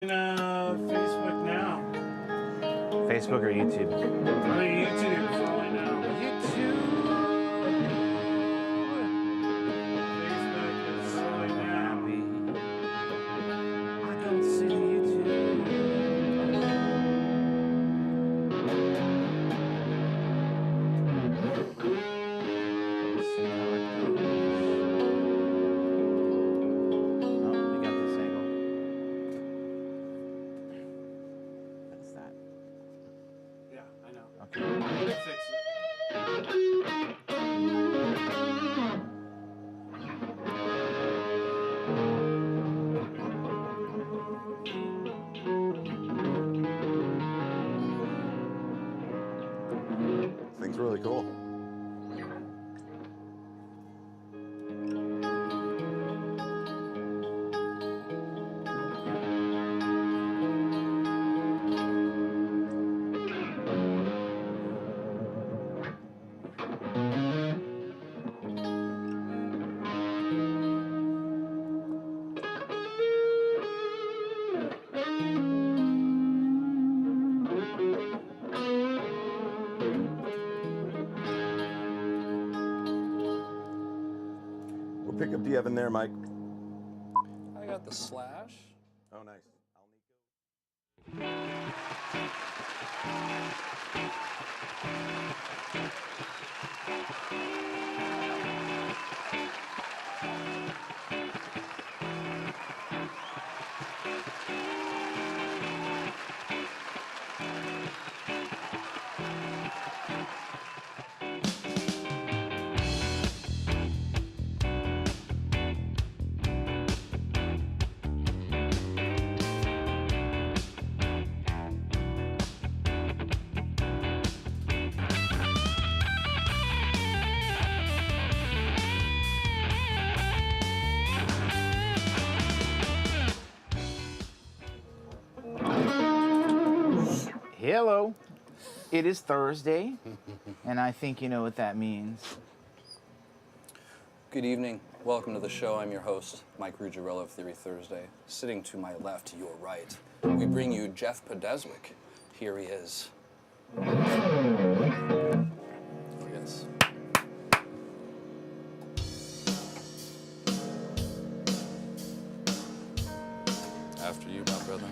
Facebook now. Facebook or YouTube? YouTube. Probably now. YouTube. Facebook is slowing down. I don't see the YouTube. Let's see how it goes. Oh, we got this angle. What is that? Yeah, I know. Okay. Fix it. Thing's really cool. What pickup do you have in there, Mike? I got the Slash. Oh, nice. Hello. It is Thursday, and I think you know what that means. Good evening. Welcome to the show. I'm your host, MikeRuggirello of Theory Thursday. Sitting to my left, your right, we bring you Jeff Podeszwik. Here he is. Yes. After you, my brother.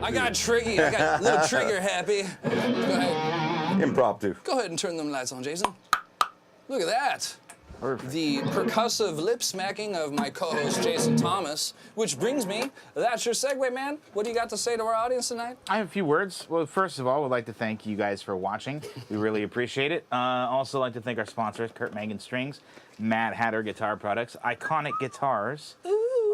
I got tricky. I got a little trigger happy. Go ahead. Impromptu. Go ahead and turn them lights on, Jason. Look at that. Perfect. The percussive lip smacking of my co-host Jason Thomas, which brings me, that's your segue, man. What do you got to say to our audience tonight? I have a few words. Well, first of all, we'd like to thank you guys for watching. We really appreciate it. Also like to thank our sponsors, Kurt Megan Strings, Mad Hatter Guitar Products, Iconic Guitars,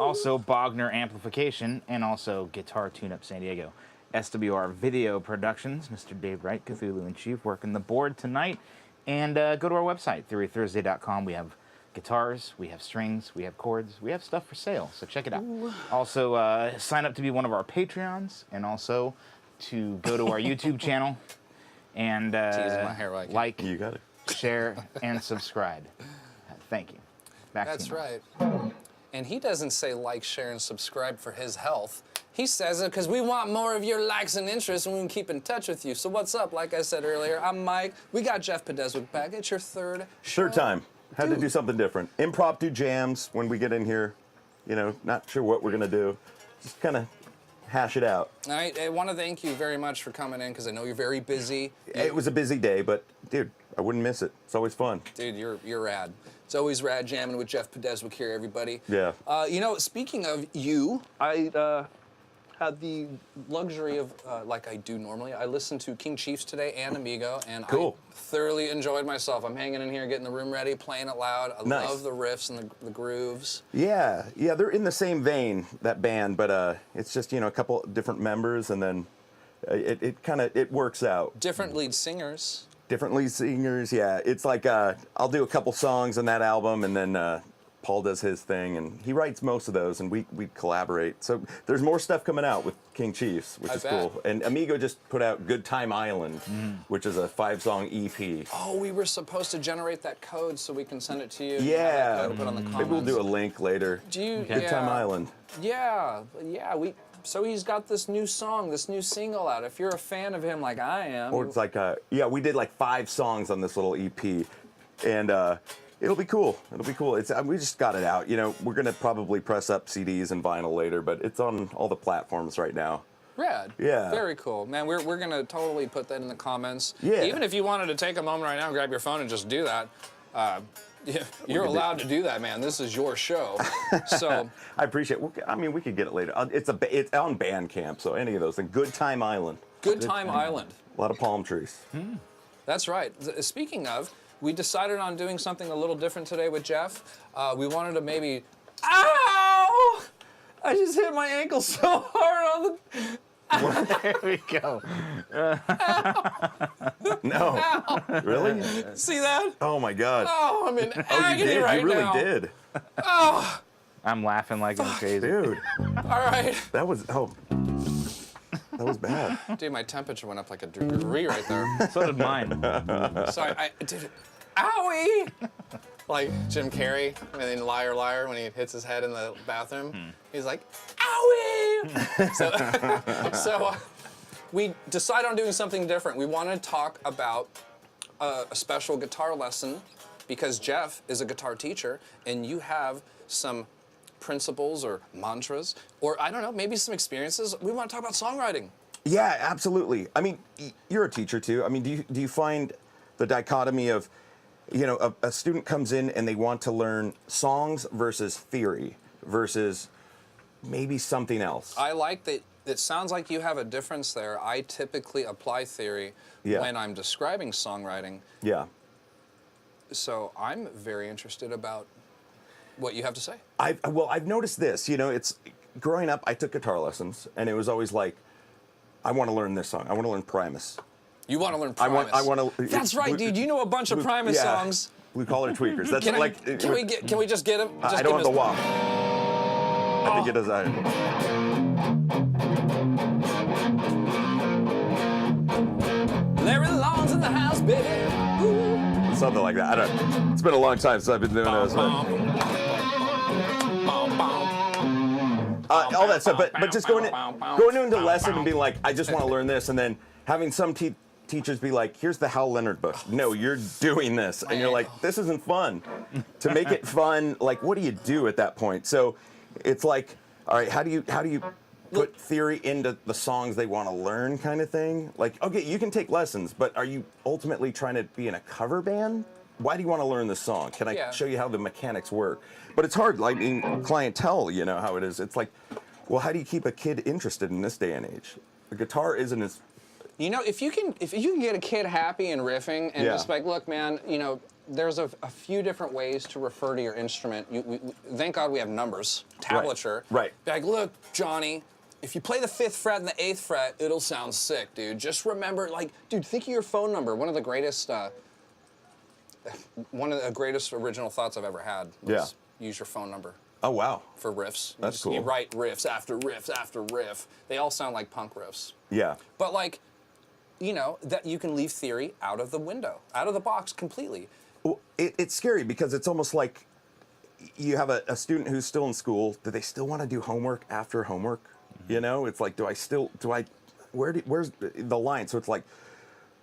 also Bogner Amplification, and also Guitar Tune-Up San Diego. SWR Video Productions, Mr. Dave Wright, Cthulhu in Chief, working the board tonight. And go to our website, TheoryThursday.com. We have guitars, we have strings, we have chords, we have stuff for sale, so check it out. Ooh. Also, sign up to be one of our Patreons, and also to go to our YouTube channel and Teasing my hair like, You got it. share, and subscribe. Thank you. Back That's to you. right. And he doesn't say like, share, and subscribe for his health. He says it because we want more of your likes and interests and we can keep in touch with you. So what's up? Like I said earlier, I'm Mike. We got Jeff Podeszwik back. It's your third show. Third time. Had to do something different. Impromptu jams when we get in here. You know, not sure what we're going to do. Just kind of hash it out. All right, I want to thank you very much for coming in because I know you're very busy. It was a busy day, but, dude, I wouldn't miss it. It's always fun. Dude, you're rad. It's always rad jamming with Jeff Podeszwik here, everybody. Yeah. You know, speaking of you, I had the luxury of, like I do normally, I listened to King Chiefs today and Amigo, and Cool. I thoroughly enjoyed myself. I'm hanging in here, getting the room ready, playing it loud. I Nice. love the riffs and the grooves. Yeah, they're in the same vein, that band, but it's just, you know, a couple different members, and then it works out. Different lead singers. Different lead singers, yeah. It's like I'll do a couple songs on that album, and then Paul does his thing, and he writes most of those, and we collaborate. So there's more stuff coming out with King Chiefs, which is cool. And Amigo just put out Good Time Island, which is a 5-song EP. Oh, we were supposed to generate that code so we can send it to you. Yeah, Put on the comments. maybe we'll do a link later. Do you? Good Time Island. Yeah. So he's got this new song, this new single out. If you're a fan of him like I am. Or it's like, we did like 5 songs on this little EP, and it'll be cool. It'll be cool. We just got it out. You know, we're gonna probably press up CDs and vinyl later, but it's on all the platforms right now. Rad. Yeah. Very cool. Man, we're gonna totally put that in the comments. Yeah. Even if you wanted to take a moment right now and grab your phone and just do that, you're allowed to do that, man. This is your show. So I appreciate it. I mean, we could get it later. It's on Bandcamp, so any of those things. Good Time Island. Good Time Island. A lot of palm trees. That's right. Speaking of, we decided on doing something a little different today with Jeff. We wanted to maybe... Ow! I just hit my ankle so hard on the... There we go. No. Ow. Really? See that? Oh my God. Oh, I'm in Oh, you agony did. right You really now. did. Oh, I'm laughing like I'm crazy. Dude, all right. that was bad. Dude, my temperature went up like a degree right there. So did mine. Sorry, dude, owie! Like Jim Carrey, in Liar Liar, when he hits his head in the bathroom, he's like, owie! So we decided on doing something different. We want to talk about a special guitar lesson because Jeff is a guitar teacher and you have some principles or mantras, or I don't know, maybe some experiences. We want to talk about songwriting. Yeah, absolutely. I mean, you're a teacher too. I mean, do you find the dichotomy of, you know, a student comes in and they want to learn songs versus theory versus maybe something else? I like that. It sounds like you have a difference there. I typically apply theory when I'm describing songwriting. Yeah. So I'm very interested about what you have to say. I've noticed this. You know, it's growing up. I took guitar lessons, and it was always like, I want to learn this song. I want to learn Primus. You want to learn Primus? I want to. That's right, dude. You know a bunch of Primus songs. Blue Collar Tweakers. That's Can we just get them? Just I don't have the WAP. I think it does. Larry Long's in the house, baby. Ooh. Something like that. I don't. It's been a long time since I've been doing those. All that stuff, but just going into lesson and being like, I just want to learn this, and then having some teachers be like, here's the Hal Leonard book. No, you're doing this, and you're like, this isn't fun. To make it fun, like, what do you do at that point? So it's like, all right, how do you put theory into the songs they want to learn kind of thing? Like, okay, you can take lessons, but are you ultimately trying to be in a cover band? Why do you want to learn this song? Can I show you how the mechanics work? But it's hard, like in clientele, you know how it is. It's like, well, how do you keep a kid interested in this day and age? The guitar isn't as... You know, if you can get a kid happy and riffing and just like, look, man, you know, there's a few different ways to refer to your instrument. Thank God we have numbers, tablature. Right. Be like, look, Johnny, if you play the 5th fret and the 8th fret, it'll sound sick, dude. Just remember, like, dude, think of your phone number. One of the greatest original thoughts I've ever had was use your phone number. Oh, wow. For riffs. That's cool. You write riffs after riffs after riff. They all sound like punk riffs. Yeah. But like, you know, that you can leave theory out of the window, out of the box completely. Well, it's scary because it's almost like you have a student who's still in school. Do they still want to do homework after homework? You know, it's like, where's the line? So it's like,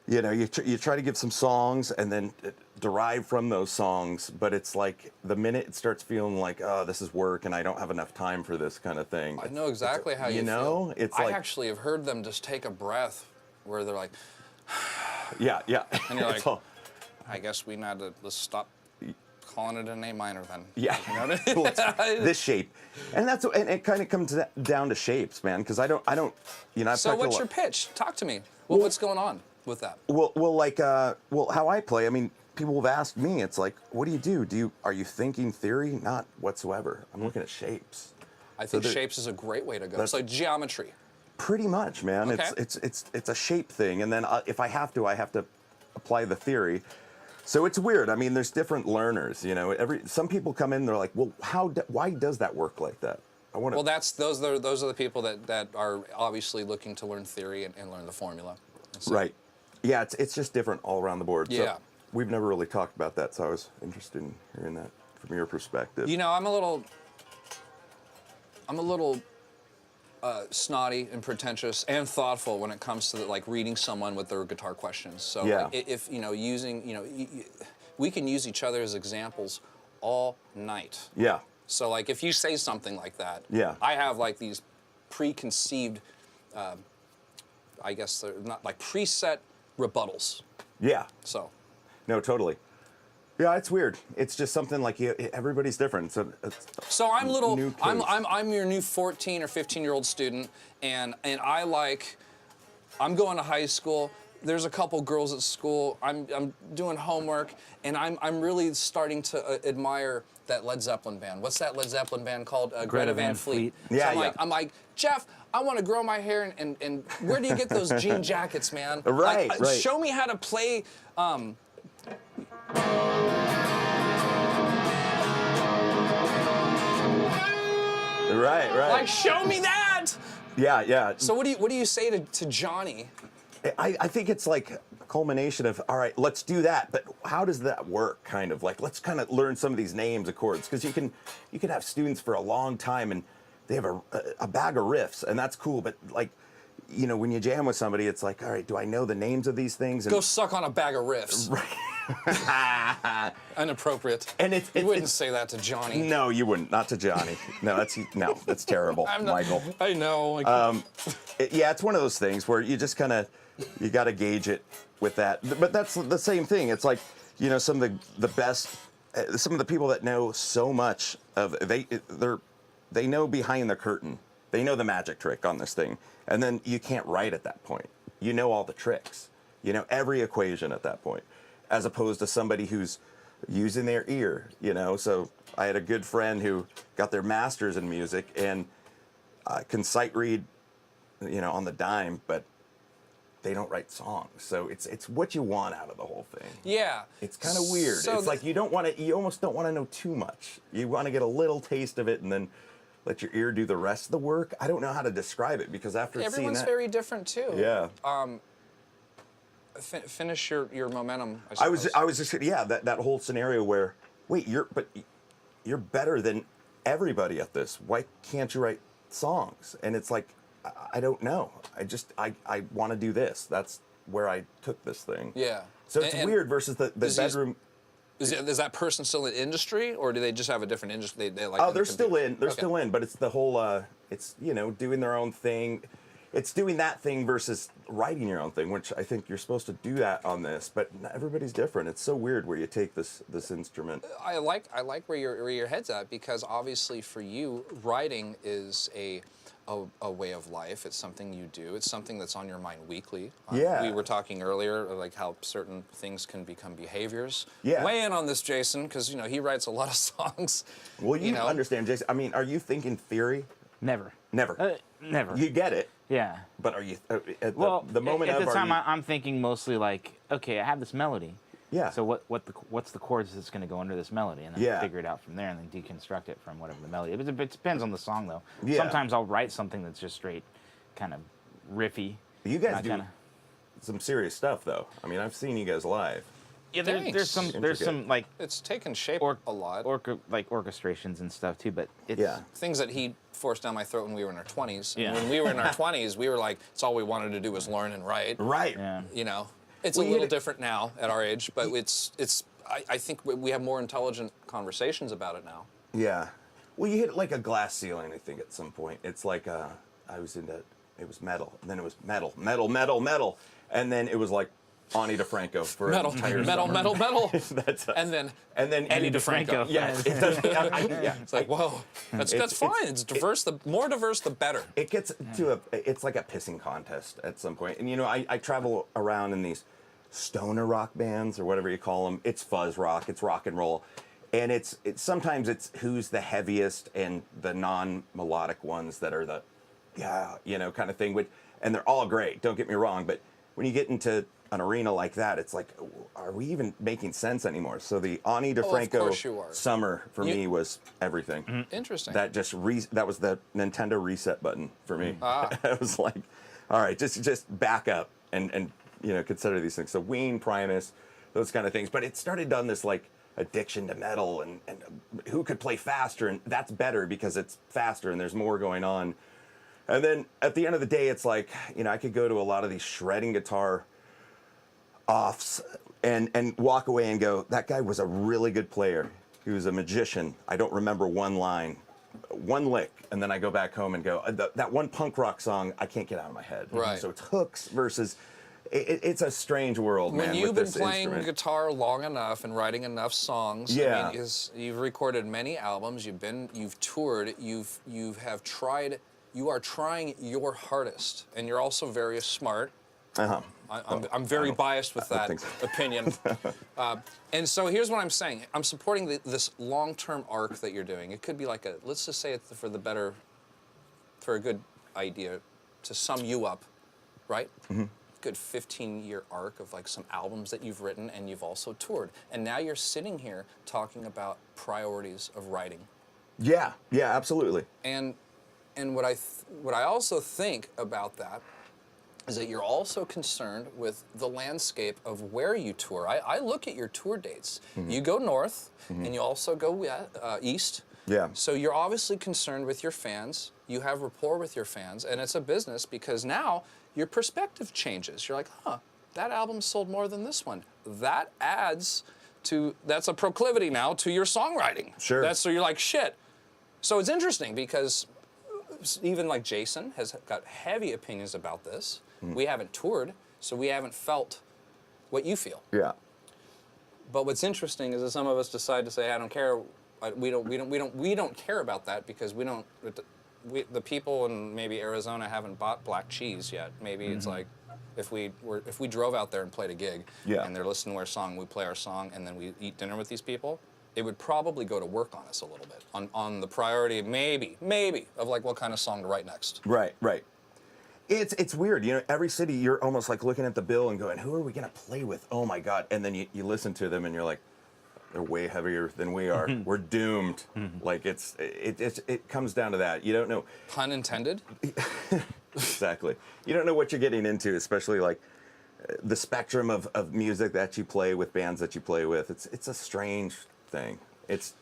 you know, you try to give some songs and then derive from those songs, but it's like the minute it starts feeling like, oh, this is work and I don't have enough time for this kind of thing. I know exactly how you know, feel. it's I like, actually have heard them just take a breath where they're like, yeah. and you're like, I guess we need to let's stop calling it an A minor then. Yeah, you know what I mean? This shape, and it kind of comes down to shapes, man. Because I don't, you know. So what's your pitch? Talk to me. What's going on with that? Well, how I play. I mean, people have asked me. It's like, what do you do? Are you thinking theory? Not whatsoever. I'm looking at shapes. I think shapes is a great way to go. It's like geometry. Pretty much, man. Okay. It's a shape thing, and then if I have to apply the theory. So it's weird. I mean, there's different learners. You know, some people come in, they're like, well, why does that work like that? Well, those are the people that are obviously looking to learn theory and learn the formula. So. Right. Yeah, it's just different all around the board. Yeah. So we've never really talked about that, so I was interested in hearing that from your perspective. You know, I'm a little snotty and pretentious and thoughtful when it comes to like reading someone with their guitar questions. So like, if you know, we can use each other as examples all night. Yeah. So like if you say something like that, I have like these preconceived, I guess they're not like preset rebuttals. Yeah. So. No, totally. Yeah, it's weird. It's just something like everybody's different. So I'm I'm your new 14 or 15-year-old student, and I'm going to high school. There's a couple girls at school. I'm doing homework, and I'm just starting to admire that Led Zeppelin band. What's that Led Zeppelin band called? Greta Van Fleet. Yeah, so I'm like, Jeff, I want to grow my hair, and where do you get those jean jackets, man? Right. Show me how to play. Right. Like, show me that. Yeah. So what do you say to Johnny? I think it's like a culmination of, all right, let's do that, but how does that work? Kind of like, let's kind of learn some of these names of chords, because you can have students for a long time and they have a bag of riffs, and that's cool, but like, you know, when you jam with somebody, it's like, all right, do I know the names of these things? And go suck on a bag of riffs. Right. Inappropriate. And you wouldn't say that to Johnny. No, you wouldn't. Not to Johnny. No, that's terrible, Michael. I know. Yeah, it's one of those things where you just kind of, you got to gauge it with that. But that's the same thing. It's like, you know, some of the best, some of the people that know so much of, they know behind the curtain. They know the magic trick on this thing. And then you can't write at that point. You know all the tricks. You know every equation at that point. As opposed to somebody who's using their ear, you know. So I had a good friend who got their master's in music and can sight read, you know, on the dime, but they don't write songs. So it's what you want out of the whole thing. Yeah. It's kind of weird. So it's like you almost don't want to know too much. You want to get a little taste of it and then let your ear do the rest of the work. I don't know how to describe it, because after seeing that, everyone's very different too. Yeah. Finish your momentum. I was just that whole scenario where, wait, you're better than everybody at this. Why can't you write songs? And it's like, I don't know. I want to do this. That's where I took this thing. Yeah. So it's weird versus the bedroom. Is that person still in industry, or do they just have a different industry? They like. Oh, they're still in. They're still in, but it's the whole it's doing their own thing. It's doing that thing versus writing your own thing, which I think you're supposed to do that on this, but everybody's different. It's so weird where you take this instrument. I like where your head's at, because obviously for you, writing is a way of life. It's something you do. It's something that's on your mind weekly. Yeah. We were talking earlier, like how certain things can become behaviors. Yeah. Weigh in on this, Jason, because he writes a lot of songs. Well, you understand, Jason. I mean, are you thinking theory? Never. Never. Never. You get it. Yeah. But are you at Well, the moment at of the time, are you, I'm thinking mostly like, okay, I have this melody. Yeah. So what's the chords that's going to go under this melody, and then Yeah. figure it out from there, and then deconstruct it from whatever the melody. It depends on the song, though. Yeah. Sometimes I'll write something that's just straight, kind of riffy. you guys not do kinda- some serious stuff, though. I mean, I've seen you guys live. Yeah, Thanks. there's some like It's taken shape a lot. orchestrations and stuff too, but it's Yeah. Things that he forced down my throat when we were in our 20s. Yeah. And when we were in our 20s, we were like, it's all we wanted to do was learn and write. Right. yeah. It's Well, a you little hit it- different now at our age, but I think we have more intelligent conversations about it now. Yeah. Well, you hit like a glass ceiling, I think, at some point. It's like I was into it was metal, and then it was metal, and then it was like Ani DeFranco for Metal, an entire metal, summer. metal, metal. That's us. and then Eddie DeFranco. Yeah, it does, yeah. it's like, whoa, that's fine. It's diverse. The more diverse, the better. It gets to it's like a pissing contest at some point. And I travel around in these stoner rock bands or whatever you call them. It's fuzz rock, it's rock and roll. And it's sometimes it's who's the heaviest and the non-melodic ones that are the kind of thing. And they're all great, don't get me wrong, but when you get into an arena like that, it's like, are we even making sense anymore? So the Ani of course you DeFranco are. summer for me was everything. Interesting. That just that was the Nintendo reset button for me. Ah. I was like, all right, just back up and consider these things. So Ween, Primus, those kind of things. But it started on this like addiction to metal and who could play faster, and that's better because it's faster and there's more going on. And then at the end of the day, it's like, I could go to a lot of these shredding guitar offs and walk away and go, that guy was a really good player. He was a magician. I don't remember one line, one lick, and then I go back home and go, that one punk rock song, I can't get out of my head. Right. So it's hooks versus, it's a strange world, man. When you've with been this playing instrument. guitar long enough and writing enough songs, Yeah. I mean, you've recorded many albums, you've toured, you are trying your hardest, and you're also very smart. Uh-huh. I'm very biased with that think so. opinion. And so here's what I'm saying. I'm supporting this long-term arc that you're doing. It could be like let's just say it's for a good idea to sum you up, right? Mm-hmm. Good 15-year arc of like some albums that you've written, and you've also toured. And now you're sitting here talking about priorities of writing. Yeah, absolutely. And what I also think about that is that you're also concerned with the landscape of where you tour. I look at your tour dates. Mm-hmm. You go north, and you also go east. Yeah. So you're obviously concerned with your fans. You have rapport with your fans, and it's a business because now your perspective changes. You're like, that album sold more than this one. That adds to, that's a proclivity now to your songwriting. Sure. So you're like, shit. So it's interesting because even like Jason has got heavy opinions about this. We haven't toured, so we haven't felt what you feel. Yeah. But what's interesting is that some of us decide to say, I don't care. We don't care about that because the people in maybe Arizona haven't bought black cheese yet. Maybe it's like if we drove out there and played a gig, and they're listening to our song, we play our song, and then we eat dinner with these people, it would probably go to work on us a little bit on the priority, maybe of like what kind of song to write next. Right. It's weird, every city you're almost like looking at the bill and going, who are we gonna play with? Oh my God. And then you listen to them and you're like, they're way heavier than we are. We're doomed. Like it comes down to that. You don't know. Pun intended. Exactly. You don't know what you're getting into, especially like the spectrum of music that you play with, bands that you play with. It's a strange thing. It's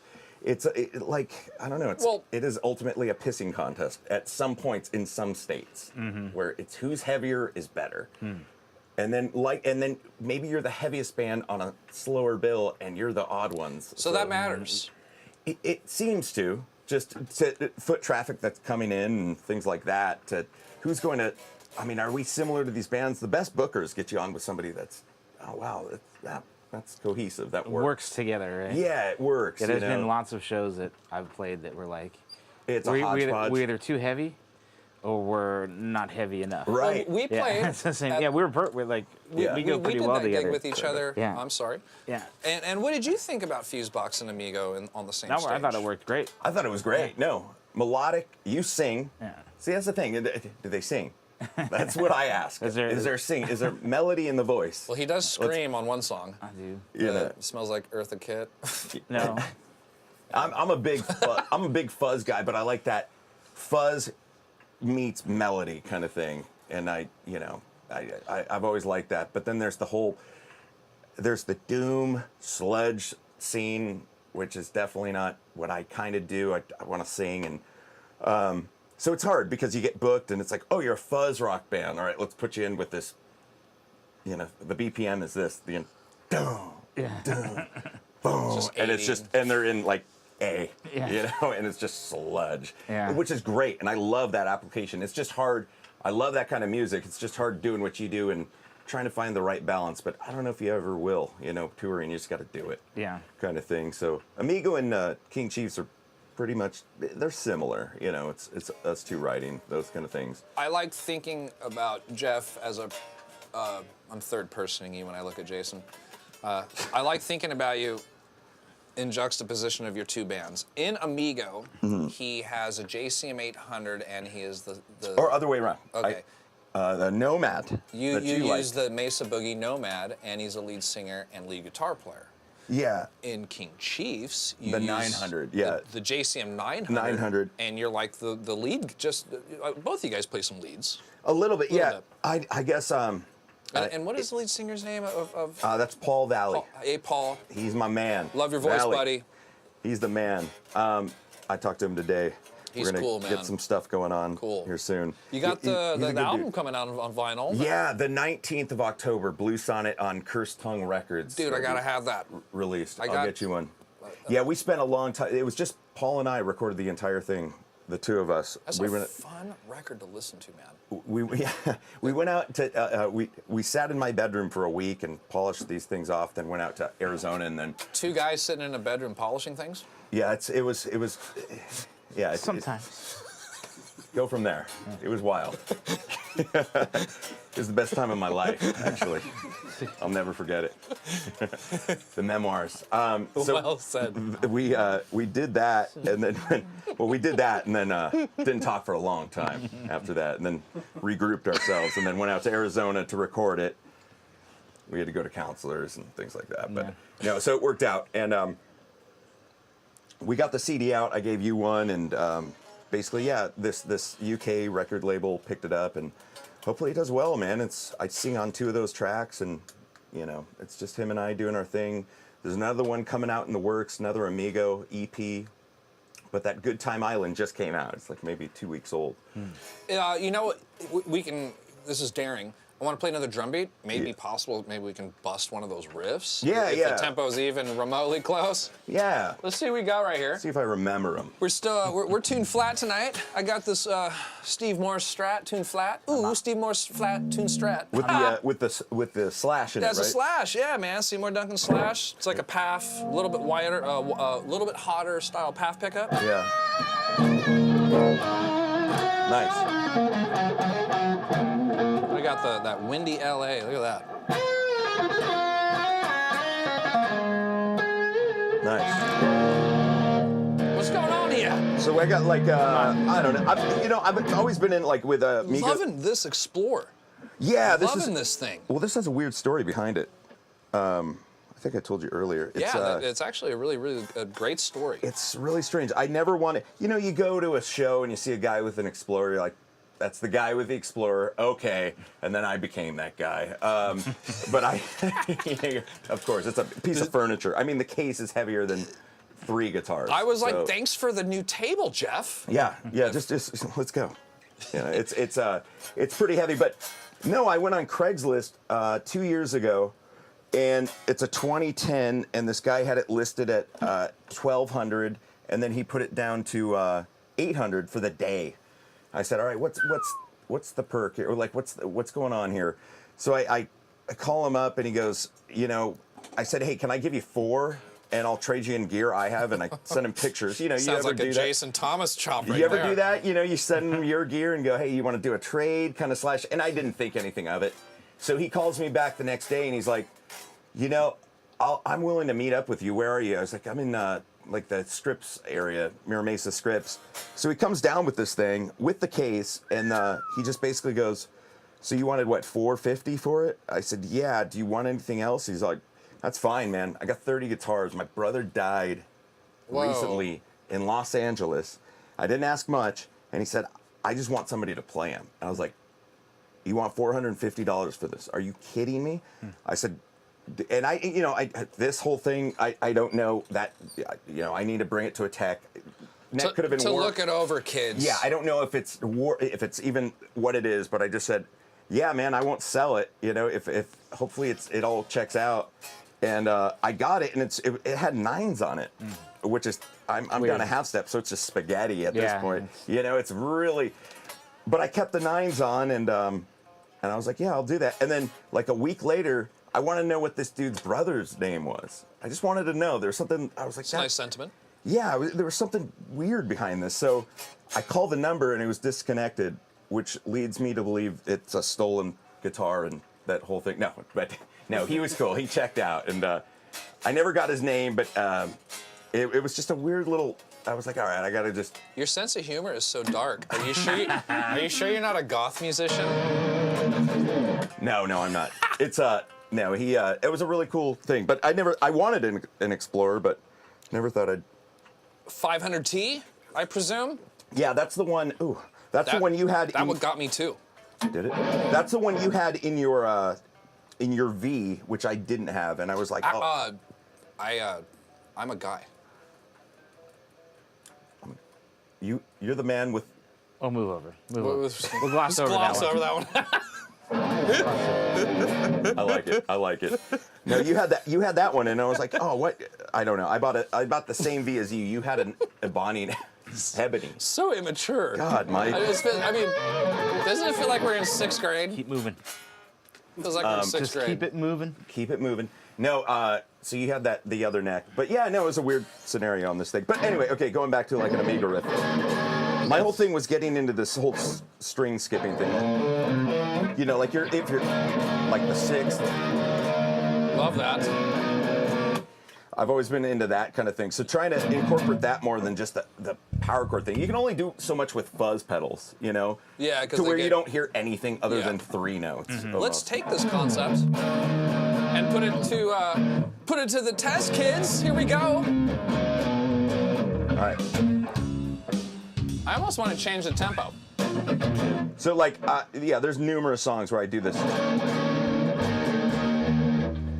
like, I don't know. It is ultimately a pissing contest at some points in some states where it's who's heavier is better. And then maybe you're the heaviest band on a slower bill and you're the odd ones. So that matters. It seems to. just to foot traffic that's coming in and things like that. To who's going to, I mean, are we similar to these bands? The best bookers get you on with somebody that's, oh wow, that's cohesive. That Works together, right? Yeah, it works. Yeah, there's you know? been lots of shows that I've played that were like, It's a hodgepodge. we're either too heavy or we're not heavy enough. Right. We Yeah, played. it's the same. at- Yeah, we're like we Yeah. go we pretty did well that together. gig with each other. Yeah. I'm sorry. Yeah. And what did you think about Fusebox and Amigo on the same No, stage? I thought it worked great. I thought it was great. No, melodic. You sing. Yeah. See, that's the thing. Do they sing? That's what I ask. Is there- Is there melody in the voice? Well, he does scream on one song. I do. You know, Smells like Eartha Kitt. No. I'm a big Fuzz guy, but I like that Fuzz meets melody kind of thing, and I've always liked that. But then there's the doom sludge scene, which is definitely not what I kind of do. I want to sing, and so it's hard because you get booked, and it's like, oh, you're a Fuzz rock band. All right, let's put you in with this. You know, the BPM is this, boom, Just and it's 80. just, and they're in like A, Yeah. you know, and it's just sludge, Yeah. which is great, and I love that application. It's just hard. I love that kind of music. It's just hard doing what you do and trying to find the right balance. But I don't know if you ever will. You know, touring, you just got to do it, Yeah. kind of thing. So Amigo and King Chiefs are pretty much, they're similar. You know, it's us two writing those kind of things. I like thinking about Jeff as a. I'm third personing you when I look at Jason. I like thinking about you in juxtaposition of your two bands. In Amigo, he has a JCM 800 and he is the Or other way around. Okay. The Nomad. you that use like. the Mesa Boogie Nomad, and he's a lead singer and lead guitar player. Yeah. In King Chiefs, you The use 900, yeah. the JCM 900. 900. And you're like the lead. Just both of you guys play some leads. A little bit, yeah. bit. I guess. And what is the lead singer's name of That's Paul Valley. Paul? Hey, Paul. He's my man. Love your voice, Valley. buddy. He's the man. I talked to him today. He's We're gonna cool, man. get some stuff going on Cool. here soon. You got He's a the good album dude. coming out on vinyl. Yeah, the 19th of October, Blue Sonnet on Cursed Tongue Records. Dude, I gotta have that. Released. I I'll got- get you one. Yeah, we spent a long time. It was just Paul and I recorded the entire thing, the two of us. That's we a went. fun record to listen to, man. We went out to we sat in my bedroom for a week and polished these things off. Then went out to Arizona and then Two guys sitting in a bedroom polishing things. yeah, it was yeah. Sometimes. Go from there. It was wild. It was the best time of my life, actually. I'll never forget it. The memoirs. Well said. We did that, and then we did that, and then didn't talk for a long time after that, and then regrouped ourselves, and then went out to Arizona to record it. We had to go to counselors and things like that, but so it worked out, and we got the CD out. I gave you one, and basically, yeah, this UK record label picked it up, and hopefully it does well, man. I sing on 2 of those tracks, and it's just him and I doing our thing. There's another one coming out in the works, another Amigo EP, but that Good Time Island just came out. It's like maybe 2 weeks old. You know what? We can. This is daring. I want to play another drum beat. Maybe Yeah. possible. Maybe we can bust one of those riffs. Yeah, if yeah. the tempo's even remotely close. Yeah. Let's see what we got right here. See if I remember them. We're still we're tuned flat tonight. I got this Steve Morse Strat tuned flat. Ooh, Steve Morse flat tuned Strat. With the slash in That's it, a right? slash, yeah, man. Seymour Duncan slash. It's like a PAF, a little bit wider, a little bit hotter style PAF pickup. Yeah. Nice. I got that windy LA. Look at that. Nice. What's going on here? So I got like I don't know. I've always been in like with Amigo. Loving this Explorer. Yeah, Loving this thing. Well, this has a weird story behind it. I think I told you earlier. It's, It's actually a really great story. It's really strange. I never wanted. You go to a show and you see a guy with an Explorer. You're like, that's the guy with the Explorer. Okay, and then I became that guy. But of course, it's a piece of furniture. I mean, the case is heavier than 3 guitars. I was so- like, thanks for the new table, Jeff. Yeah, just let's go. It's pretty heavy, but no, I went on Craigslist 2 years ago, and it's a 2010, and this guy had it listed at $1,200, and then he put it down to 800 for the day. I said, all right, what's the perk here? Or like, what's going on here? So I call him up and he goes, I said, hey, can I give you 4 and I'll trade you in gear I have? And I send him pictures. You Sounds ever like do a that? Jason Thomas chop right You ever there. do that? You send him your gear and go, hey, you want to do a trade kind of slash? And I didn't think anything of it. So he calls me back the next day and he's like, I'm willing to meet up with you. Where are you? I was like, I'm in like the Scripps area, Mira Mesa Scripps. So he comes down with this thing with the case, and he just basically goes, so you wanted what, $450 for it? I said, yeah. Do you want anything else? He's like, that's fine, man. I got 30 guitars. My brother died recently in Los Angeles. I didn't ask much, and he said, I just want somebody to play him. And I was like, you want $450 for this? Are you kidding me? I said, and this whole thing, I don't know that, I need to bring it to a tech. That could have been to war. look it over, kids. Yeah, I don't know if it's even what it is, but I just said, yeah, man, I won't sell it. If hopefully it all checks out, and I got it, and it had 9s on it, which is I'm down a half step, so it's just spaghetti at this point. It's really, but I kept the 9s on, and I was like, yeah, I'll do that. And then like a week later, I want to know what this dude's brother's name was. I just wanted to know. There's something, I was like, Nice sentiment. yeah, there was something weird behind this. So I called the number and it was disconnected, which leads me to believe it's a stolen guitar and that whole thing. No, he was cool. He checked out, and I never got his name, but it was just a weird little. I was like, all right, I gotta just. Your sense of humor is so dark. Are you sure? Are you sure you're not a goth musician? No, I'm not. It's no, he. It was a really cool thing, but I wanted an Explorer, but never thought I'd. 500T, I presume. Yeah, that's the one. Ooh, that's the one you had. That one got me too. Did it? That's the one you had in your V, which I didn't have, and I was like, oh. I'm a guy. You're the man with. We'll move over. We'll gloss over that one. over that one. I like it. No, you had that one, and I was like, oh, what? I don't know. I bought the same V as you. You had an Ebony, Ebony. So immature. God, Mike. Doesn't it feel like we're in 6th grade? Keep moving. Feels like we're in 6th Just grade. keep it moving. Keep it moving. No, so you had the other neck, but yeah, no, it was a weird scenario on this thing. But anyway, okay, going back to like an Amiga riff. My whole thing was getting into this whole string skipping thing. Like if you're like the 6th. Love that. I've always been into that kind of thing. So trying to incorporate that more than just the power chord thing. You can only do so much with fuzz pedals, Yeah, because to where you don't hear anything other than 3 notes. Let's take this concept and put it to the test, kids. Here we go. All right. I almost want to change the tempo. So like, there's numerous songs where I do this.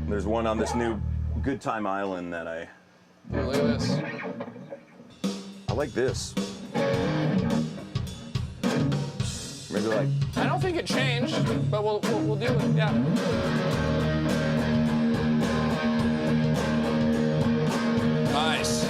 There's one on this new Good Time Island that I Look at this. like this. Maybe like. I don't think it changed, but we'll do it. Yeah. Nice.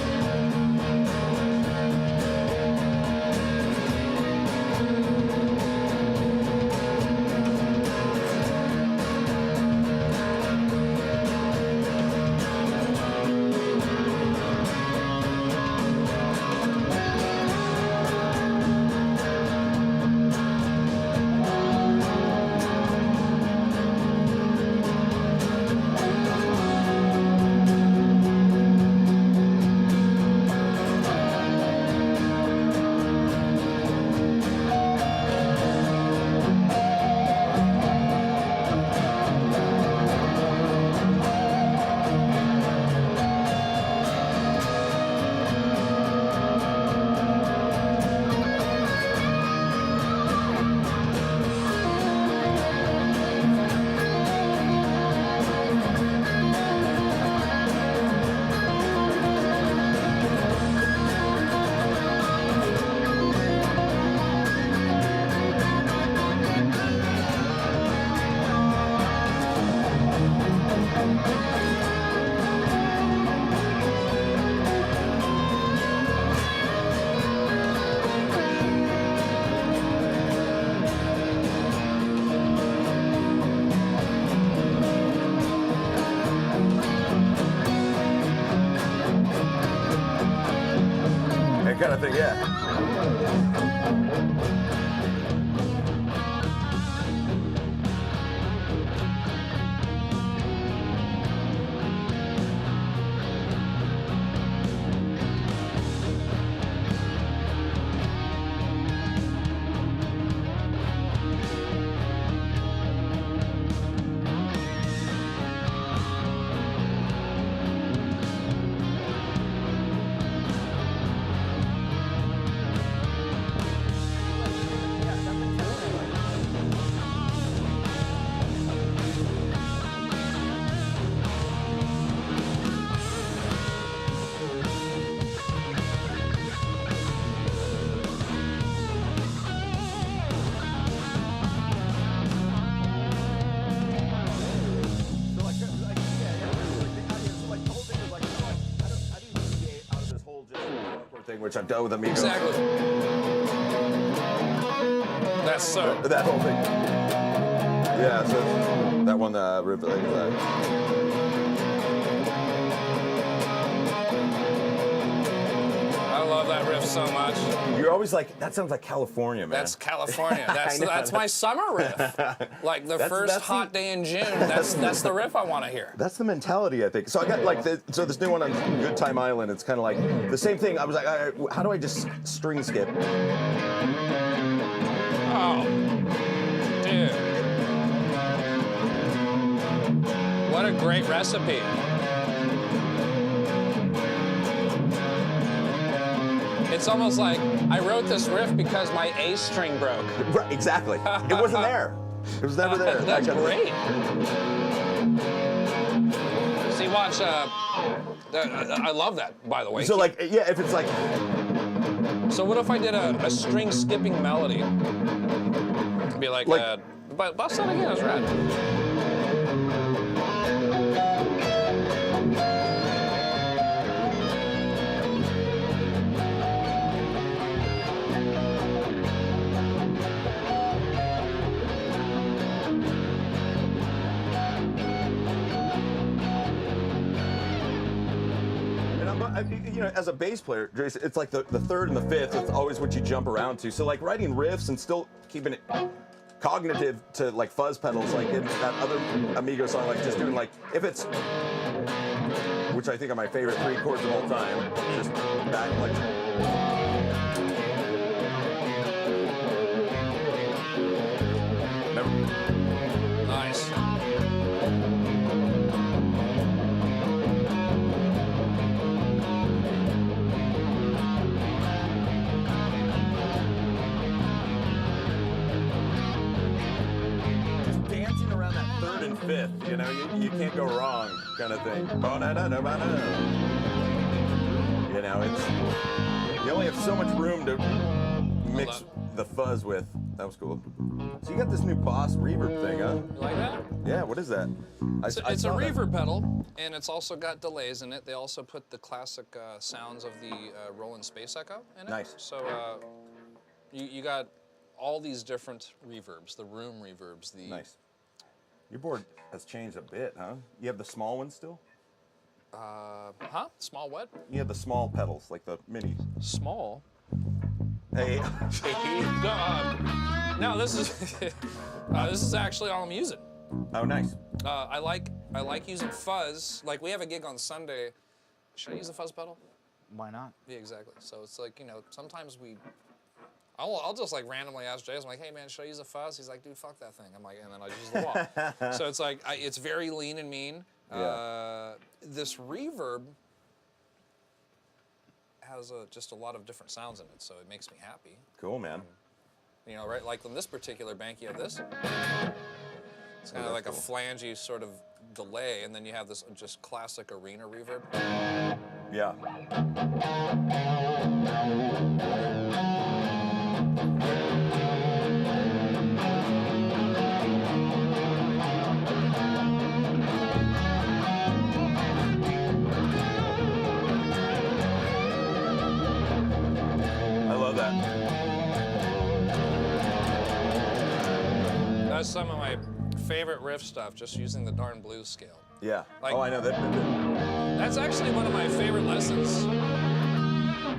kind of thing, yeah. Which I've done with Amigo. Exactly. That's so. That whole thing. Yeah, so that one, riff, I love that riff so much. You're always like, that sounds like California, man. That's California. That's my summer riff. Like the first hot day in June. That's the riff I want to hear. That's the mentality, I think. So I got like, so this new one on Good Time Island, it's kind of like the same thing. I was like, all right, how do I just string skip? Oh, dude. What a great recipe. It's almost like I wrote this riff because my A string broke. Right, exactly. It wasn't there. It was never there. That's great. See, watch. I love that, by the way. So like, yeah, if it's like. So what if I did a string skipping melody? It'd be like but bust that again. It's rad. You know, as a bass player, Jason, it's like the third and the fifth. It's always what you jump around to. So like writing riffs and still keeping it cognitive to like fuzz pedals, like in that other Amigo song, like just doing like if it's, which I think are my favorite 3 chords of all time, just back like. Nice. Fifth, you know, you can't go wrong, kind of thing. Oh no. You know, it's you only have so much room to mix the fuzz with. That was cool. So you got this new Boss reverb thing, huh? You like that? Yeah. What is that? It's a reverb pedal, and it's also got delays in it. They also put the classic sounds of the Roland Space Echo in it. Nice. So you got all these different reverbs, the room reverbs, the nice. Your board has changed a bit, huh? You have the small ones still? Small what? You have the small pedals, like the mini. Small? Hey. No, this is actually all I'm using. Oh, nice. I like using fuzz. Like we have a gig on Sunday. Should I use a fuzz pedal? Why not? Yeah, exactly. So it's like, you know, sometimes I'll just like randomly ask Jason, like, hey man, should I use a fuzz? He's like, dude, fuck that thing. I'm like, and then I use the wah. So it's like, it's very lean and mean. Yeah. This reverb has just a lot of different sounds in it, so it makes me happy. Cool, man. You know, right? Like on this particular bank, you have this. It's kind of like a flangey sort of delay, and then you have this just classic arena reverb. Yeah. I love that. That's some of my favorite riff stuff, just using the darn blues scale. Yeah. Like- oh, I know that. That's actually one of my favorite lessons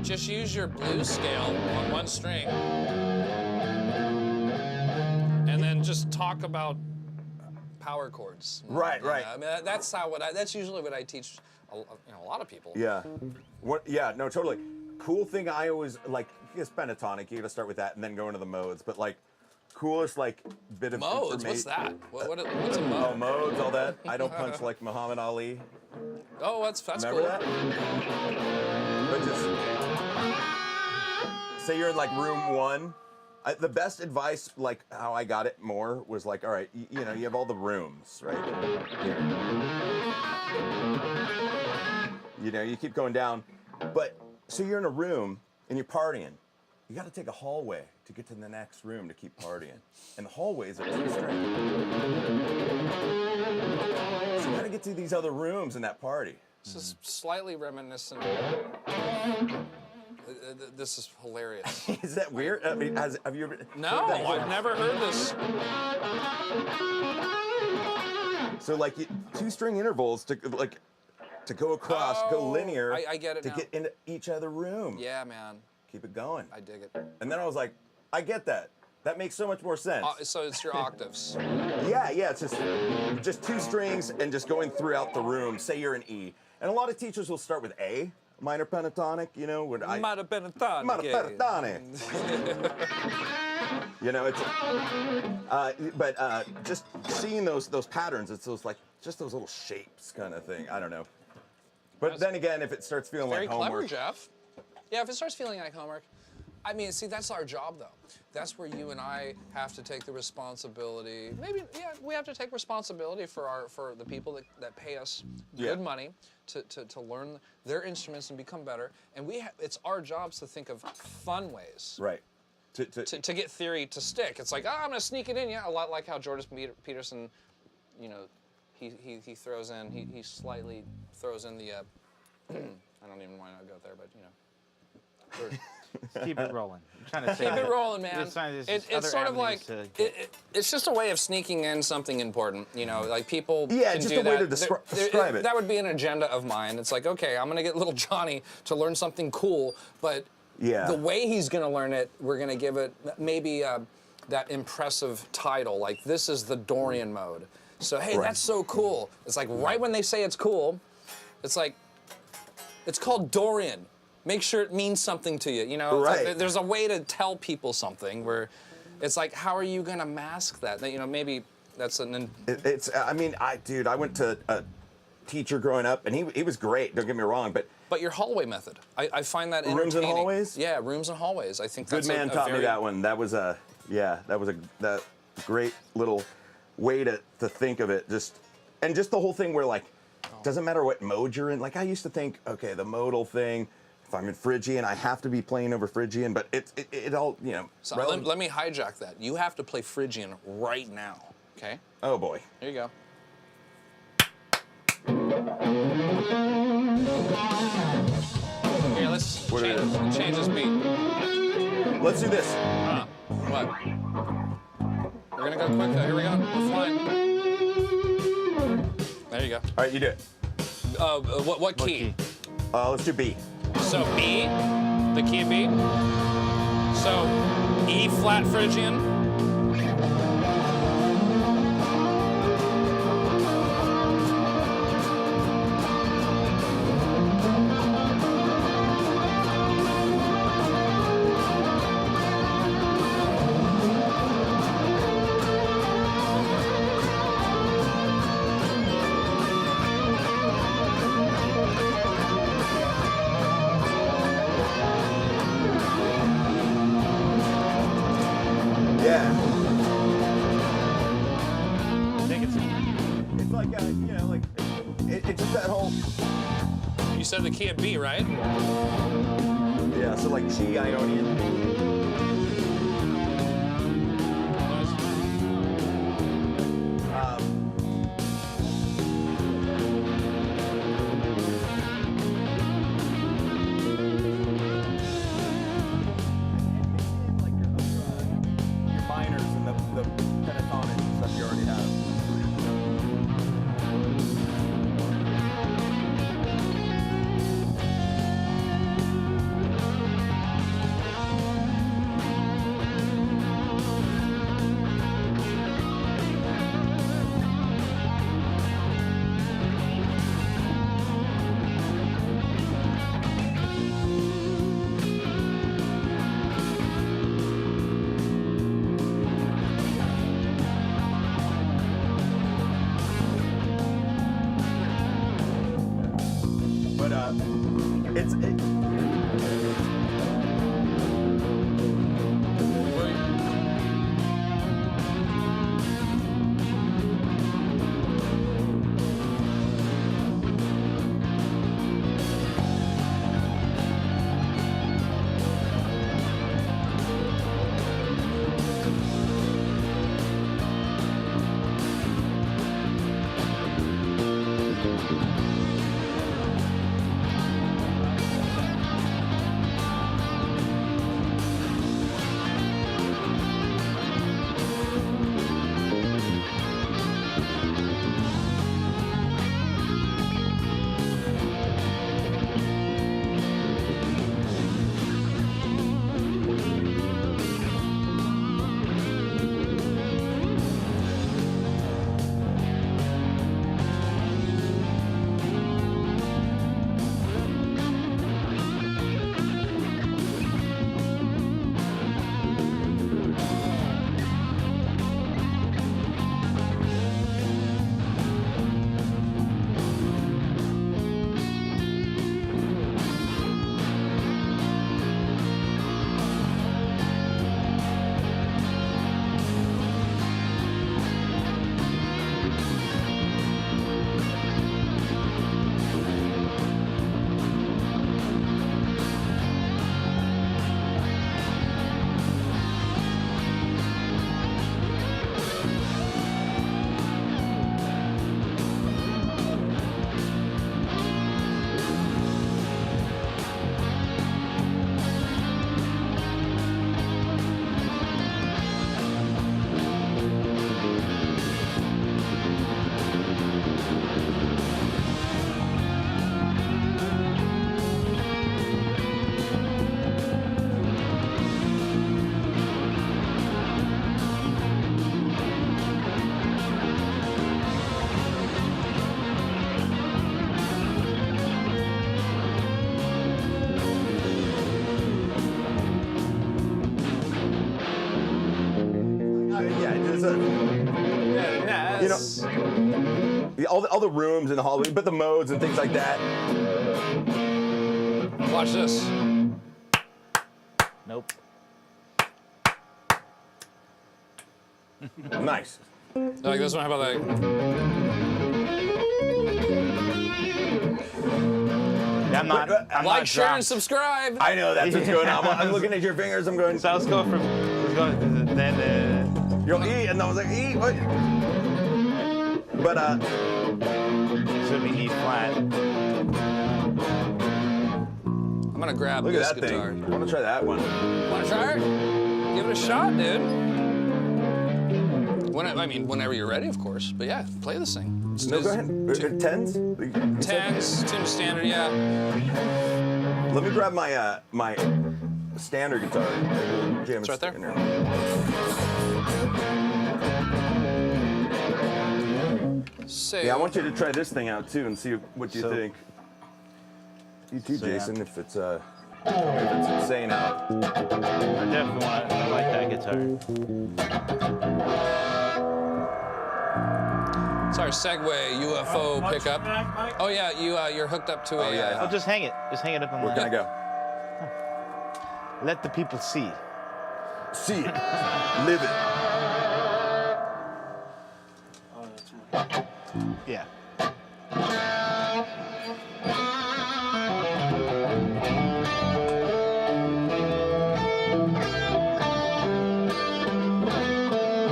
just use your blues scale on one string, and then just talk about power chords. Right, You know, right. I mean, that's usually what I teach. A lot of people. Yeah. What? Yeah. No. Totally. Cool thing I always like. I guess pentatonic. You got to start with that and then go into the modes. But like, coolest like bit of Modes. What's that? What's a Oh, mode? modes, all that. I don't punch like Muhammad Ali. Oh, that's Remember cool. that? But just say you're in like room 1. The best advice, like how I got it more, was like, all right, you know, you have all the rooms, right? Here. You know, you keep going down, but so you're in a room and you're partying. You got to take a hallway to get to the next room to keep partying, and the hallways are 2 strings. So you got to get to these other rooms in that party. This is slightly reminiscent. This is hilarious. Is that weird? I mean, have you ever? No, heard that? I've never heard this. So like 2-string intervals to go across, go Oh, linear. I get it to now. get into each other room. Yeah, man. Keep it going. I dig it. And then I was like, I get that. That makes so much more sense. So it's your octaves. Yeah, it's just 2 strings and just going throughout the room. Say you're an E, and a lot of teachers will start with A, minor pentatonic. You know, when I Might have been a thought. minor pentatonic. You know, it's but just seeing those patterns, it's those like just those little shapes kind of thing. I don't know. But then again, if it starts feeling Very like clever, homework, Jeff. Yeah, if it starts feeling like homework, I mean, see, that's our job, though. That's where you and I have to take the responsibility. Maybe, yeah, we have to take responsibility for the people that pay us good money to learn their instruments and become better. And it's our jobs to think of fun ways. right? To get theory to stick. It's like, I'm gonna sneak it in, yeah. A lot like how Jordan Peterson, you know, he throws in, he slightly throws in the, I don't even want to go there, but you know. Keep it rolling. I'm trying to say Keep it rolling, man. It's sort of like it's just a way of sneaking in something important. You know, like people. Yeah, can just do a way that. to describe it. That would be an agenda of mine. It's like, okay, I'm gonna get little Johnny to learn something cool, but the way he's gonna learn it, we're gonna give it maybe that impressive title, like this is the Dorian mode. So hey, Right. that's so cool. It's like right when they say it's cool, it's like it's called Dorian. Make sure it means something to you. You know, it's Right. like there's a way to tell people something where it's like, how are you gonna mask that? You know, maybe that's an. It's. I mean, I went to a teacher growing up, and he was great. Don't get me wrong, but But your hallway method, I find that Rooms and entertaining. hallways? Yeah, rooms and hallways. I think good that's man a taught me very- that one. That was a great little way to think of it. Just the whole thing where like doesn't matter what mode you're in. Like I used to think, okay, the modal thing. If I'm in Phrygian, I have to be playing over Phrygian, but it all, you know. So let me hijack that. You have to play Phrygian right now. Okay. Oh boy. Here you go. Here, let's change this beat. Let's do this. What? We're gonna go quick though. Here we go. We're flying. There you go. All right, you do it. What key? Let's do B. So B, the key of B. So E flat Phrygian. Yeah. I think it's It's like you know, like it's just that whole. You said the key of B, right? Yeah. So like G Ionian. Like your minors and the pentatonic stuff you already have. But it's Yes. all the rooms in the hallway, but the modes and things like that. Watch this. Nope. Nice. Like this one? How about that? I'm not. I'm Like, not share, and drunk. subscribe. I know that's what's going on. I'm looking at your fingers. I'm going. So let's go from. Let's go. Then. You'll eat, and I was like, eat. What? But It's gonna be E flat. I'm gonna grab look this at that guitar. thing. I want to try that one. Wanna try it? Give it a shot, dude. Whenever you're ready, of course. But yeah, play this thing. No, go ahead. Tens? Tens, tune standard, yeah. Let me grab my my standard guitar. Jam It's right there. in there. Say, Yeah, I want you to try this thing out too and see what you So- think. You too, So, yeah. Jason. If it's insane out. I definitely want. I like that guitar. it's our Segway UFO pickup. Mike? Oh yeah, you're hooked up to a. Oh, yeah. Oh, just hang it. Just hang it up on Where the. can I go? Let the people see. See it. Live it. Oh, that's Mike. Yeah.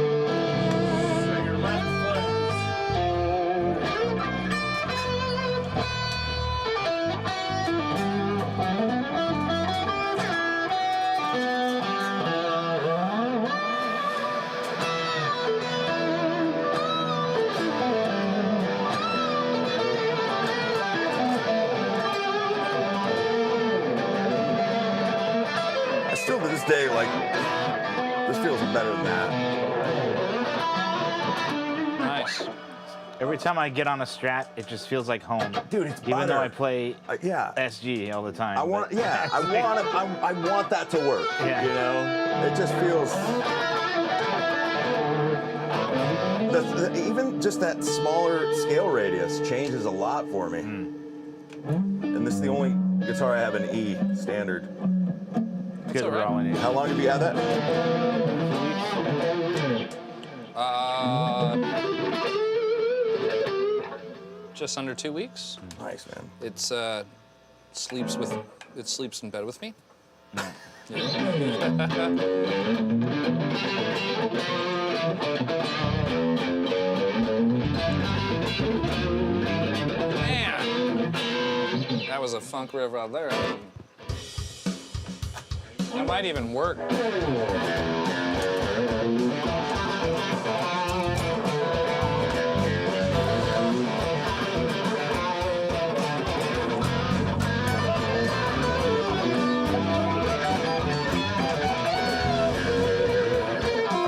So your left foot. I still to this day like this feels better than that. Nice. Every time I get on a Strat, it just feels like home. Dude, it's Even though butter. I play Yeah. SG all the time. I want, but- yeah, I want that to work. Yeah. You know, it just feels. Even just that smaller scale radius changes a lot for me. And This is the only guitar I have in E standard. Because all we're right. all in it. How long have you had that? Just under 2 weeks. Nice, man. It's sleeps in bed with me. Man, that was a funk riff out there. That might even work. I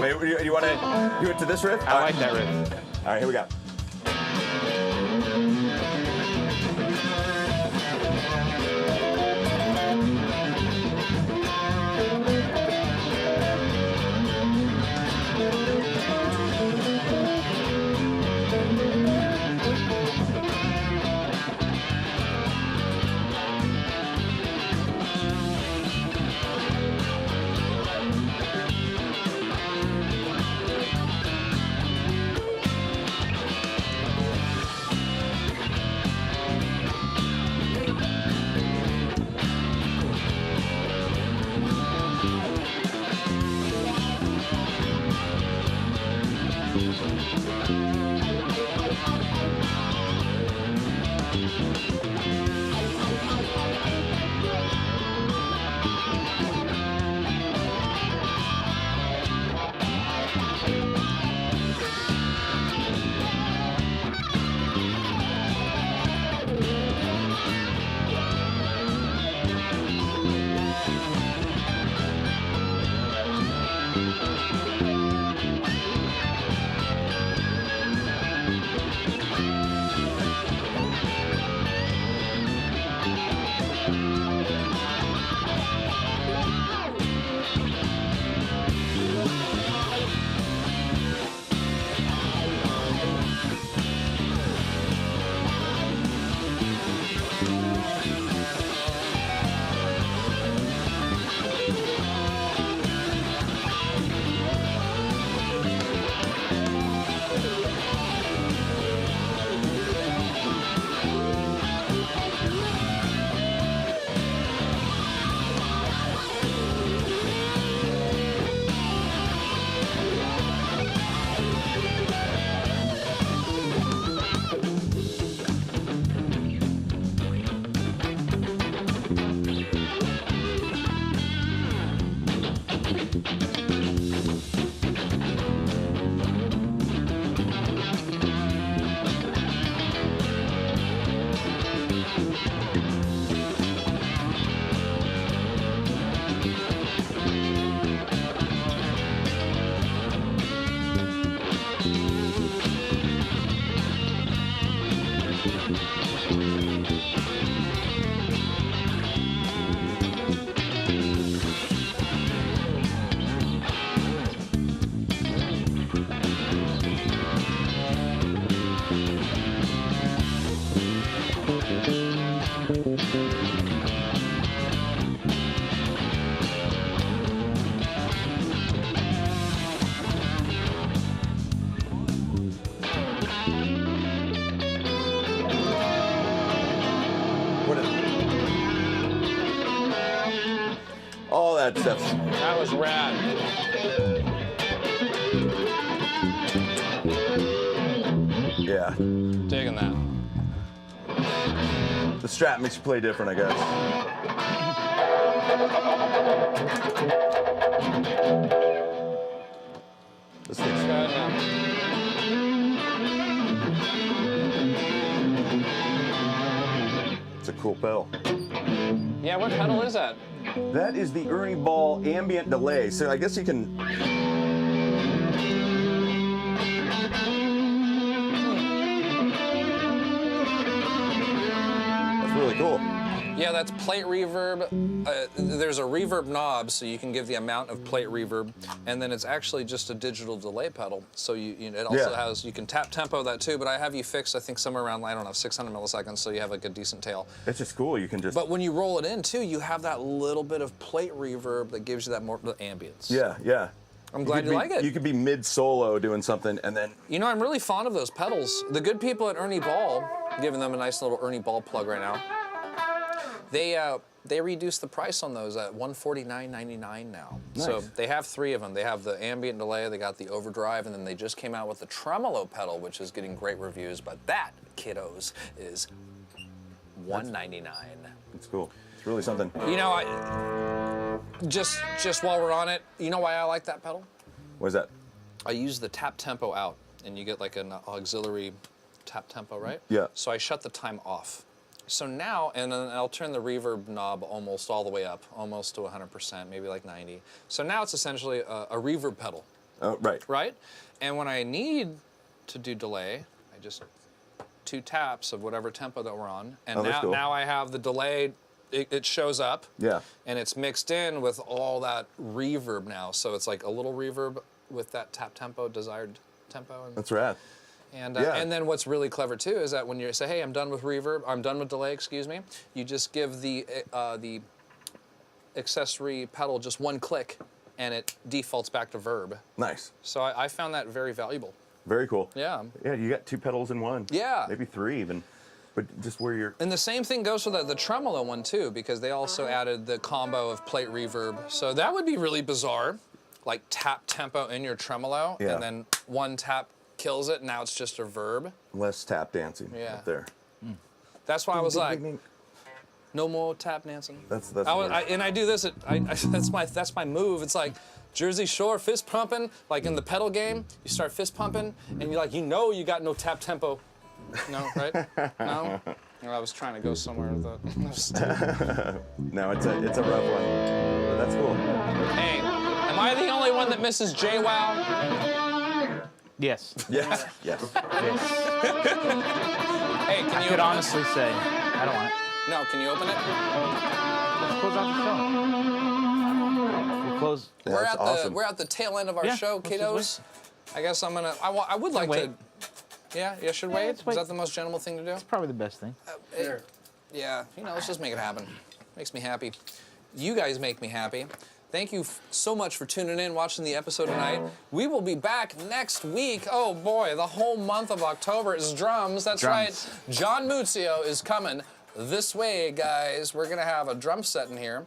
mean, you want to do it to this riff? I like that riff. All right, here we go. All that stuff. That was rad. Yeah. Digging that. The Strat makes you play different, I guess. This thing's Good enough. it's a cool pedal. Yeah, what pedal is that? That is the Ernie Ball ambient delay. So I guess you can. That's really cool. Yeah, that's plate reverb. There's a reverb knob, so you can give the amount of plate reverb, and then it's actually just a digital delay pedal. So it also has, you can tap tempo that too, but I have you fixed, I think, somewhere around, I don't know, 600 milliseconds, so you have like a decent tail. It's just cool. You can just. But when you roll it in too, you have that little bit of plate reverb that gives you that more ambience. Yeah, yeah. I'm glad you like it. You could be mid-solo doing something, and then. You know, I'm really fond of those pedals. The good people at Ernie Ball, giving them a nice little Ernie Ball plug right now. They reduced the price on those at $149.99 now. Nice. So they have 3 of them. They have the ambient delay, they got the overdrive, and then they just came out with the tremolo pedal, which is getting great reviews. But that, kiddos, is $199. It's cool. It's really something. You know, just while we're on it, you know why I like that pedal? What is that? I use the tap tempo out, and you get like an auxiliary tap tempo, right? Yeah. So I shut the time off. So now, and then I'll turn the reverb knob almost all the way up, almost to 100%, maybe like 90. So now it's essentially a reverb pedal. Oh, right. Right? And when I need to do delay, I just 2 taps of whatever tempo that we're on, and now I have the delay. It shows up, and it's mixed in with all that reverb now. So it's like a little reverb with that tap tempo, desired tempo. And, that's rad. And then what's really clever too is that when you say, "Hey, I'm done with reverb," I'm done with delay. Excuse me. You just give the accessory pedal just 1 click, and it defaults back to verb. Nice. So I found that very valuable. Very cool. Yeah. Yeah, you got 2 pedals in one. Yeah. Maybe 3 even. But just where you're. And the same thing goes for the tremolo one too, because they also added the combo of plate reverb. So that would be really bizarre, like tap tempo in your tremolo, and then 1 tap kills it. Now it's just a verb. Less tap dancing up there. That's why I was like, no more tap dancing. That's and I do this. That's my move. It's like Jersey Shore fist pumping, like in the pedal game. You start fist pumping, and you're like, you got no tap tempo. No, right? No? I was trying to go somewhere with that. No, it's a rough one. But that's cool. Hey, am I the only one that misses JWoww? Yes. Yes. Yes. Hey, can I you could open honestly say, I don't want it. it? No, can you open it? Let's close out the show. We'll close. Yeah, We're at the tail end of our show, let's just kiddos. I guess I'm gonna. I would like wait. to. Yeah, should wait? let's wait. Is that the most gentleman thing to do? It's probably the best thing. Yeah, let's just make it happen. Makes me happy. You guys make me happy. Thank you so much for tuning in, watching the episode tonight. We will be back next week. Oh boy, the whole month of October is drums. That's right. John Muzio is coming this way, guys. We're gonna have a drum set in here,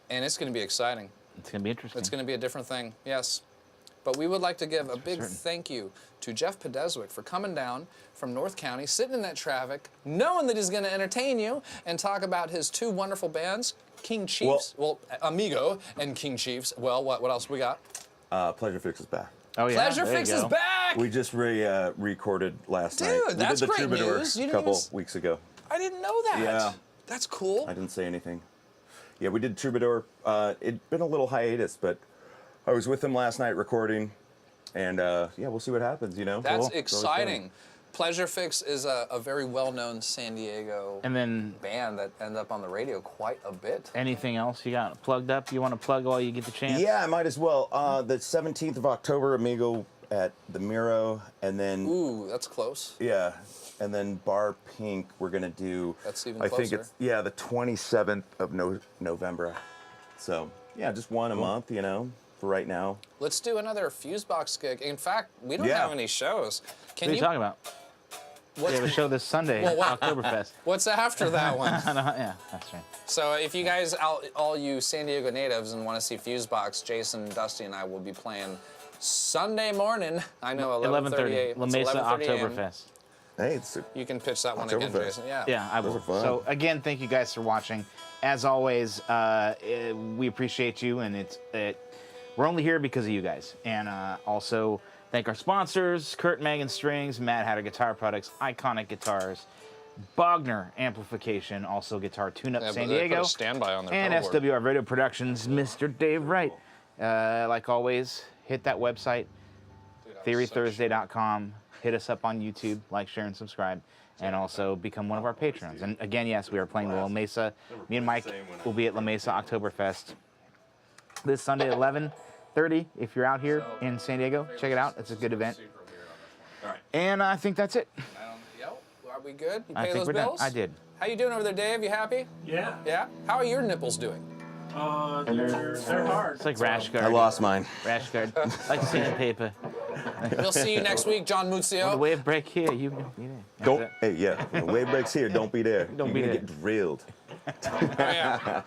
and it's gonna be exciting. It's going to be interesting. It's gonna be a different thing, yes. But we would like to give a big thank you to Jeff Podeszwik for coming down from North County, sitting in that traffic, knowing that he's going to entertain you and talk about his 2 wonderful bands, King Chiefs, Amigo and King Chiefs. Well, what else we got? Pleasure Fix is back. Oh, yeah. Pleasure Fix is back! We just recorded last night. Dude, that's we did the great Troubadour news. a couple weeks ago. I didn't know that. Yeah. That's cool. I didn't say anything. Yeah, we did Troubadour. It'd been a little hiatus, but I was with him last night recording, and we'll see what happens, That's exciting. Pleasure Fix is a very well-known San Diego band that ended up on the radio quite a bit. Anything else you got plugged up? You want to plug while you get the chance? Yeah, I might as well. The 17th of October, Amigo at the Miro, and then... Ooh, that's close. Yeah, and then Bar Pink, we're going to do... That's even closer. I think it's, the 27th of November. So, yeah, just one a month, for right now. Let's do another Fusebox gig. In fact, we don't have any shows. What are you talking about? We have a show this Sunday, Oktoberfest. What's after that one? Yeah, that's right. So if you guys, all you San Diego natives, and want to see Fusebox, Jason, Dusty, and I will be playing Sunday morning. I know, 11:30. La Mesa Oktoberfest. Hey, you can pitch that one again, Jason. Yeah. Yeah, I will. So again, thank you guys for watching. As always, we appreciate you, and we're only here because of you guys. And also, thank our sponsors, Kurt Megan Strings, Mad Hatter Guitar Products, Iconic Guitars, Bogner Amplification, also Guitar Tune-Up San Diego, standby on their and SWR Radio Productions, Mr. Dave Wright. Like always, hit that website, TheoryThursday.com. Hit us up on YouTube, like, share, and subscribe. and also become one of our patrons. And again, yes, we are playing the La Mesa. Me and Mike will be at La Mesa Oktoberfest this Sunday at 11:30. If you're out here in San Diego, check it out. It's a good event. And I think that's it. Yep. Are we good? You I pay think those we're bills? done. I did. How you doing over there, Dave? You happy? Yeah. Yeah? How are your nipples doing? They're hard. It's like rash guard. I lost mine. Rash guard. Like sandpaper. We'll see you next week, John The Muzio. wave break here. You know. That's Don't. it. Hey, yeah. When the wave breaks here, don't be there. Don't be You're there. gonna get drilled. Oh, yeah.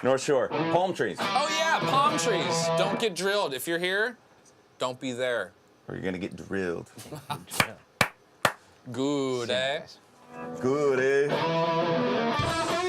North Shore, palm trees, Oh, yeah, palm trees. Don't get drilled. If you're here, don't be there. or you're gonna get drilled. Good, eh? Good, eh?